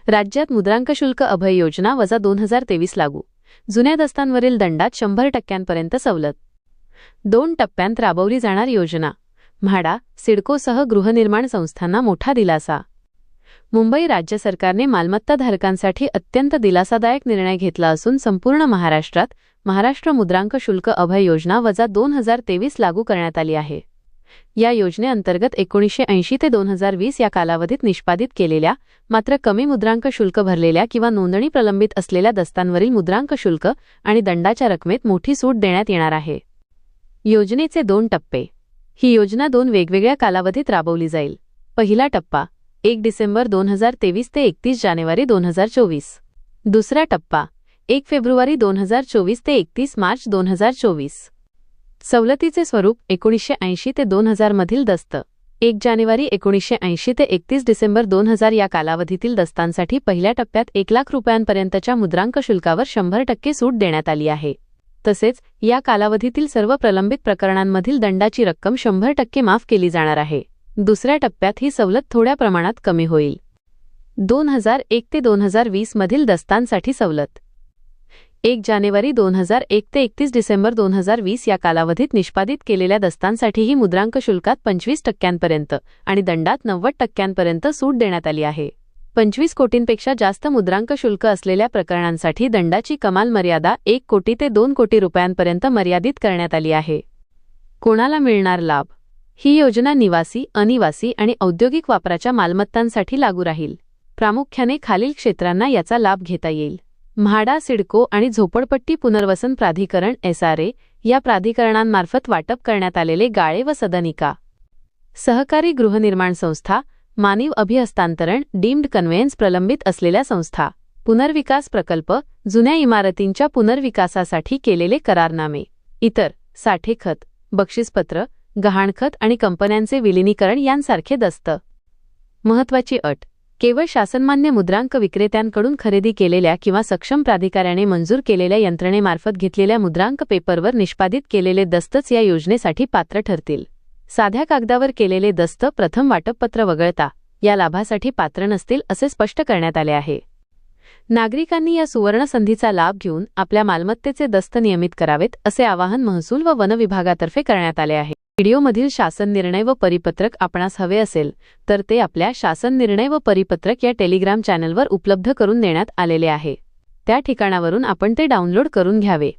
राज्यात मुद्रांक शुल्क अभय योजना वजा 2023 लागू. जुन्या दस्तांवरील दंडात 100% सवलत. 2 टप्प्यांत राबवली जाणार योजना. म्हाडा, सिडकोसह गृहनिर्माण संस्थांना मोठा दिलासा. मुंबई राज्य सरकारने मालमत्ताधारकांसाठी अत्यंत दिलासादायक निर्णय घेतला असून संपूर्ण महाराष्ट्रात महाराष्ट्र मुद्रांक शुल्क अभय योजना वजा 2023 लागू करण्यात आली आहे. या योजनेअंतर्गत 1980 ते 2020 या कालावधीत निष्पादित केलेल्या मात्र कमी मुद्रांक शुल्क भरलेल्या किंवा नोंदणी प्रलंबित असलेल्या दस्तांवरील मुद्रांक शुल्क आणि दंडाच्या रकमेत मोठी सूट देण्यात येणार आहे. योजनेचे 2 टप्पे. ही योजना 2 वेगवेगळ्या कालावधीत राबवली जाईल. पहिला टप्पा 1 डिसेंबर 2023 ते 31 जानेवारी 2024. दुसरा टप्पा 1 फेब्रुवारी 2024 ते 31 मार्च 2024. सवलतीचे स्वरूप 1980 ते 2000 मधील दस्त. 1 जानेवारी 1980 ते 31 डिसेंबर 2000 या कालावधीतील दस्तांसाठी पहिल्या टप्प्यात 1 लाख रुपयांपर्यंतच्या मुद्रांक शुल्कावर 100% सूट देण्यात आली आहे. तसेच या कालावधीतील सर्व प्रलंबित प्रकरणांमधील दंडाची रक्कम 100% माफ केली जाणार आहे. दुसऱ्या टप्प्यात ही सवलत थोड्या प्रमाणात कमी होईल. 2001 ते 2020 मधील दस्तांसाठी सवलत. 1 जानेवारी 2001 ते 31 डिसेंबर 2020 या कालावधीत निष्पादित केलेल्या दस्तांसाठीही मुद्रांक शुल्कात 25% आणि दंडात 90% सूट देण्यात आली आहे. 25 कोटींपेक्षा जास्त मुद्रांक शुल्क असलेल्या प्रकरणांसाठी दंडाची कमाल मर्यादा 1 कोटी ते 2 कोटी रुपयांपर्यंत मर्यादित करण्यात आली आहे. कोणाला मिळणार लाभ? ही योजना निवासी, अनिवासी आणि औद्योगिक वापराच्या मालमत्तांसाठी लागू राहील. प्रामुख्याने खालील क्षेत्रांना याचा लाभ घेता येईल. म्हाडा, सिडको आणि झोपडपट्टी पुनर्वसन प्राधिकरण SRA या प्राधिकरणांमार्फत वाटप करण्यात आलेले गाळे व सदनिका. सहकारी गृहनिर्माण संस्था, मानवी अभिहस्तांतरण, डीम्ड कन्व्हेयन्स प्रलंबित असलेल्या संस्था. पुनर्विकास प्रकल्प, जुन्या इमारतींच्या पुनर्विकासासाठी केलेले करारनामे. इतर, साठेखत, बक्षीसपत्र, गहाणखत आणि कंपन्यांचे विलिनीकरण यांसारखे दस्त. महत्त्वाची अट: केवळ शासनमान्य मुद्रांक विक्रेत्यांकडून खरेदी केलेल्या किंवा सक्षम प्राधिकाऱ्याने मंजूर केलेल्या यंत्रणेमार्फत घेतलेल्या मुद्रांक पेपरवर निष्पादित केलेले दस्तच या योजनेसाठी पात्र ठरतील. साध्या कागदावर केलेले दस्त प्रथम वाटपपत्र वगळता या लाभासाठी पात्र नसतील असे स्पष्ट करण्यात आले आहे. नागरिकांनी या सुवर्ण संधीचा लाभ घेऊन आपल्या मालमत्तेचे दस्त नियमित करावेत असे आवाहन महसूल व वन विभागातर्फे करण्यात आले आहे. व्हिडिओमधील शासन निर्णय व परिपत्रक आपणास हवे असेल तर ते आपल्या शासन निर्णय व परिपत्रक या टेलिग्राम चॅनलवर उपलब्ध करून देण्यात आलेले आहे. त्या ठिकाणावरून आपण ते डाउनलोड करून घ्यावे.